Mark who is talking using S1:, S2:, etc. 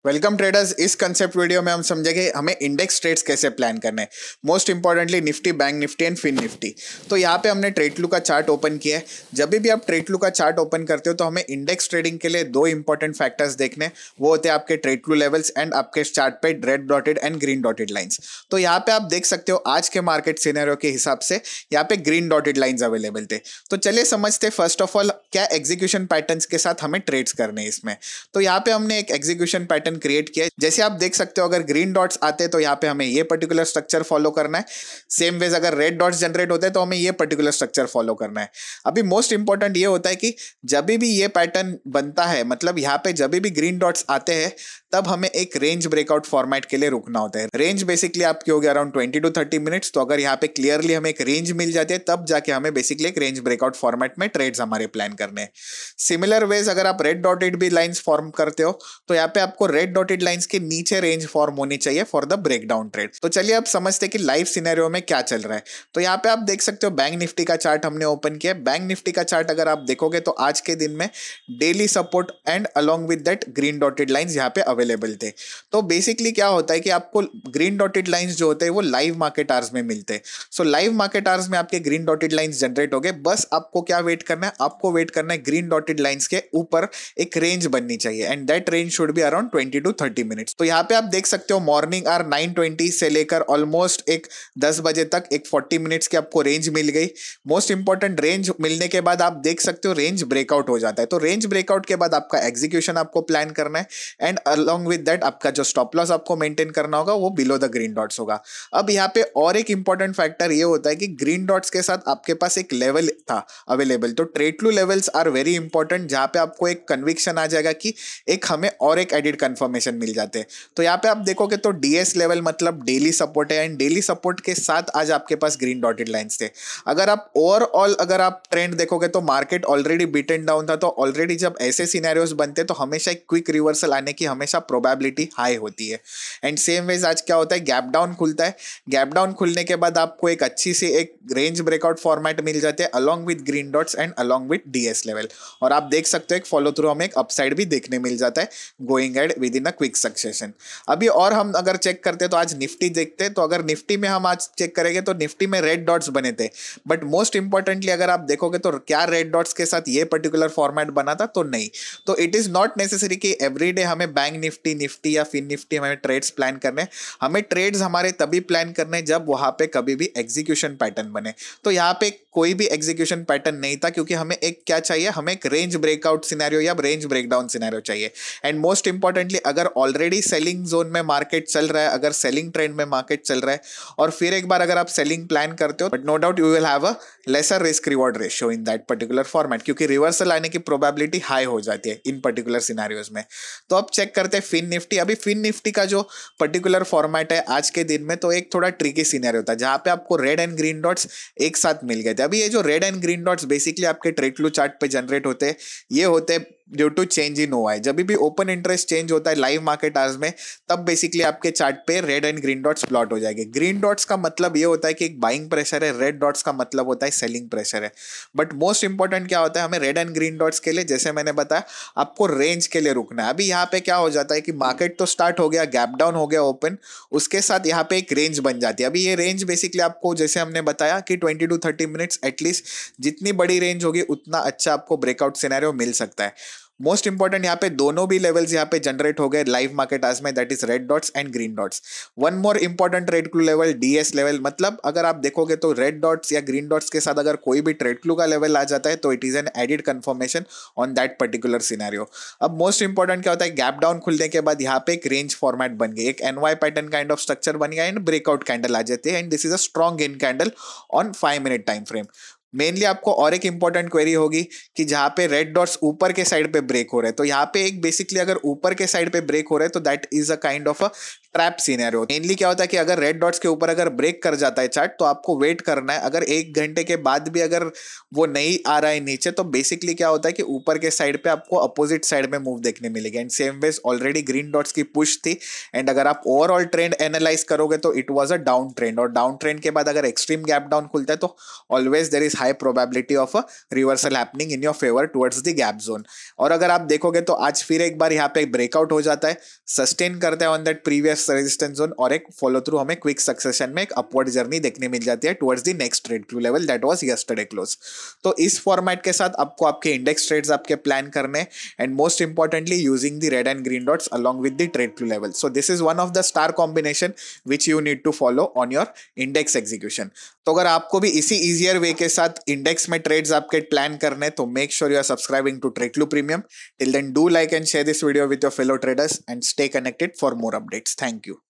S1: Welcome traders. इस concept video में हम समझेंगे हमें इंडेक्स ट्रेड्स कैसे प्लान करने हैं। Most importantly Nifty, bank Nifty and Fin Nifty. तो यहाँ पे हमने ट्रेडलू का चार्ट ओपन किया है। जब भी आप ट्रेडलू का चार्ट ओपन करते हो तो हमें इंडेक्स ट्रेडिंग के लिए दो इंपॉर्टेंट फैक्टर्स देखने, वो होते हैं आपके ट्रेडलू लेवल्स एंड आपके चार्ट पे red dotted and green dotted lines. तो यहाँ पे आप देख सकते हो आज के मार्केट सिनेरियो के हिसाब से यहाँ पे ग्रीन डॉटेड लाइंस अवेलेबल थे। तो चलिए समझते फर्स्ट ऑफ ऑल क्या एग्जीक्यूशन पैटर्न्स के साथ हमें ट्रेड्स करने हैं इसमें। तो यहाँ पे हमने एक एग्जीक्यूशन पैटर्न क्रिएट किया है। जैसे आप देख सकते हो अगर ग्रीन डॉट्स आते हैं तो यहाँ पे हमें ये पर्टिकुलर स्ट्रक्चर फॉलो करना है। सेम वेज अगर रेड डॉट्स जनरेट होते हैं तो हमें ये पर्टिकुलर स्ट्रक्चर फॉलो करना है। अभी मोस्ट इंपॉर्टेंट ये होता है कि जब भी ये पैटर्न बनता है, मतलब यहाँ पे जब भी ग्रीन डॉट्स आते हैं तब हमें एक रेंज ब्रेकआउट फॉर्मेट के लिए रुकना होता है। रेंज बेसिकली आपकी होगी अराउंड 20 to 30 मिनट्स। तो अगर यहाँ पे क्लियरली हमें एक रेंज मिल जाती है तब जाके हमें बेसिकली एक रेंज ब्रेकआउट फॉर्मेट में ट्रेड्स हमारे प्लान करने हैं। सिमिलर वेज अगर आप रेड डॉटेड भी लाइंस फॉर्म करते हो तो यहाँ पे आपको रेड डॉटेड लाइंस के नीचे रेंज फॉर्म होनी चाहिए फॉर द ब्रेकडाउन ट्रेड। तो चलिए अब समझते हैं कि लाइव सिनेरियो में क्या चल रहा है। तो यहाँ पे आप देख सकते हो बैंक निफ्टी का चार्ट हमने ओपन किया। बैंक निफ्टी का चार्ट अगर आप देखोगे तो आज के दिन में daily support and along with that green dotted lines यहाँ पे अवेलेबल थे। तो बेसिकली क्या होता है कि आपको ग्रीन डॉटेड लाइंस जो होते हैं वो लाइव मार्केट आवर्स में मिलते हैं। सो लाइव मार्केट आवर्स में आपके ग्रीन डॉटेड लाइंस जनरेट हो गए। बस आपको क्या वेट करना है, आपको वेट करना है ग्रीन डॉटेड लाइंस के ऊपर एक रेंज बननी चाहिए and that range should be around 20 to 30 minutes. तो यहाँ पे आप देख सकते हो मॉर्निंग आर 9:20 से लेकर ऑलमोस्ट एक 10 बजे तक एक 40 मिनट्स की आपको रेंज मिल गई। मोस्ट इंपॉर्टेंट रेंज मिलने के बाद आप देख सकते हो रेंज ब्रेकआउट हो जाता है। तो रेंज ब्रेकआउट के बाद आपका एग्जीक्यूशन आपको प्लान करना है एंड अलोंग विद दैट आपका जो स्टॉप लॉस आपको मेंटेन करना होगा वो बिलो द ग्रीन डॉट्स होगा। अब यहाँ पे और एक इंपॉर्टेंट फैक्टर ये होता है कि ग्रीन डॉट्स के साथ आपके पास एक लेवल था अवेलेबल। तो ट्रेडलू लेवल्स आर वेरी इंपॉर्टेंट, जहां पे आपको एक कन्विक्शन आ जाएगा कि एक हमें और एक एडिड कंफर्मेशन मिल जाते हैं। तो यहाँ पे आप देखोगे तो डीएस लेवल मतलब डेली सपोर्ट है एंड डेली सपोर्ट के साथ आज आपके पास ग्रीन डॉटेड लाइंस थे। अगर आप ओवरऑल अगर आप ट्रेंड देखोगे तो मार्केट ऑलरेडी बीटन डाउन था। तो ऑलरेडी जब ऐसे सिनेरियोस बनते तो हमेशा एक क्विक रिवर्सल आने की हमेशा प्रोबेबिलिटी हाई होती है। एंड सेम वेज आज क्या होता है, गैप डाउन खुलता है। गैप डाउन खुलने के बाद आपको एक अच्छी सी एक रेंज ब्रेकआउट फॉर्मेट मिल जाते हैं along with green dots and along with DS level. और आप देख सकते हो एक फॉलो थ्रू हमें एक अपसाइड भी देखने मिल जाता है going ahead within a quick succession. अभी और हम अगर चेक करते हैं तो आज निफ्टी देखते हैं। तो अगर निफ्टी में हम आज चेक करेंगे तो निफ्टी में रेड डॉट्स बने थे, बट मोस्ट इंपॉर्टेंटली अगर आप देखोगे तो क्या रेड डॉट्स के साथ ये पर्टिकुलर फॉर्मेट बना था? तो नहीं। तो इट इज नॉट नेसेसरी कि एवरीडे हमें बैंक निफ्टी, निफ्टी या फिन निफ्टी हमें ट्रेड्स प्लान करने। हमें ट्रेड्स हमारे तभी प्लान करने जब वहां पे कभी भी एग्जीक्यूशन पैटर्न बने। तो यहाँ पे कोई भी एग्जीक्यूशन पैटर्न नहीं था क्योंकि हमें एक क्या चाहिए, हमें एक रेंज ब्रेकआउट सिनेरियो या रेंज ब्रेकडाउन सिनेरियो चाहिए। एंड मोस्ट इंपॉर्टेंटली अगर ऑलरेडी सेलिंग जोन में मार्केट चल रहा है, अगर सेलिंग ट्रेंड में मार्केट चल रहा है और फिर एक बार अगर आप सेलिंग प्लान करते हो, but no doubt you will have a lesser risk reward ratio in that particular format, क्योंकि रिवर्सल आने की प्रोबेबिलिटी हाई हो जाती है इन पर्टिकुलर सिनेरियोज में। तो अब चेक करते हैं फिन निफ्टी। अभी फिन निफ्टी का जो पर्टिकुलर फॉर्मेट है आज के दिन में तो एक थोड़ा ट्रिकी सिनेरियो था जहां पे आपको रेड एंड ग्रीन डॉट्स एक साथ मिल गए थे। अभी ये जो red and green dots basically आपके ट्रेडलू चार्ट पे जनरेट होते हैं, ये होते हैं due to change in OI. जब भी ओपन इंटरेस्ट चेंज होता है लाइव मार्केट आवर्स में तब बेसिकली आपके चार्ट पे red and green dots plot हो जाएंगे। ग्रीन डॉट्स का मतलब ये होता है कि एक बाइंग प्रेशर है, रेड डॉट्स का मतलब होता है सेलिंग प्रेशर है। बट मोस्ट इंपॉर्टेंट क्या होता है, हमें रेड एंड ग्रीन डॉट्स के लिए जैसे मैंने बताया आपको रेंज के लिए रुकना है। अभी यहाँ पे क्या हो जाता है कि मार्केट तो स्टार्ट हो गया, गैप डाउन हो गया ओपन, उसके साथ यहाँ पे एक रेंज बन जाती है। अभी ये रेंज बेसिकली आपको जैसे हमने बताया कि 20 to 30 मिनट्स एटलीस्ट जितनी बड़ी रेंज होगी उतना अच्छा आपको ब्रेकआउट सिनेरियो मिल सकता है। मोस्ट इंपॉर्टेंट यहाँ पे दोनों भी लेवल्स यहाँ पे जनरेट हो गए लाइव मार्केट आज में, that is red dots and green dots. One more important trade clue level DS level, मतलब अगर आप देखोगे तो रेड डॉट्स या ग्रीन डॉट्स के साथ अगर कोई भी ट्रेड क्लू का लेवल आ जाता है तो it is an added confirmation on that particular scenario. अब मोस्ट इंपॉर्टेंट क्या होता है, गैप डाउन खुलने के बाद यहाँ पे एक रेंज फॉर्मेट बन गई, एक NY pattern kind of structure बन गया एंड ब्रेकआउट कैंडल आ जाती है and this is a strong gain candle on 5 minute time frame. Mainly आपको और एक इंपॉर्टेंट क्वेरी होगी कि जहां पे रेड डॉट्स ऊपर के साइड पे ब्रेक हो रहे हैं, तो यहाँ पे एक बेसिकली अगर ऊपर के साइड पे ब्रेक हो रहे हैं तो that is a kind of a trap scenario. Mainly क्या होता है कि अगर रेड डॉट्स के ऊपर अगर ब्रेक कर जाता है चार्ट तो आपको वेट करना है। अगर 1 घंटे के बाद भी अगर वो नहीं आ रहा है नीचे तो बेसिकली क्या होता है कि ऊपर के साइड पे आपको अपोजिट साइड में मूव देखने मिलेगी। And same ways already green dots की पुश थी एंड अगर आप ओवरऑल ट्रेंड एनालाइज करोगे तो it was a down trend, और डाउन ट्रेंड के बाद अगर एक्सट्रीम गैप डाउन खुलता है तो always there is high probability of a reversal happening in your favour towards the gap zone. और अगर आप देखोगे तो आज फिर एक बार यहाँ पे ब्रेकआउट हो जाता है, सस्टेन करता है on that previous resistance zone और एक फॉलो थ्रू हमें क्विक सक्सेशन में एक अपवर्ड जर्नी देखने मिल जाती है towards the next trade flow level that was yesterday close. तो इस फॉर्मेट के साथ आपको आपके इंडेक्स ट्रेड्स आपके प्लान करने and most importantly using the red and green dots along with the trade flow level. So this is one of the star combination which you need to follow on your index execution. तो अगर आपको भी इसी easier way के साथ index में trades आपके plan करने तो make sure you are subscribing to Tradeflow premium. Till then do like and share this video with your fellow traders and stay connected for more updates. Thank you.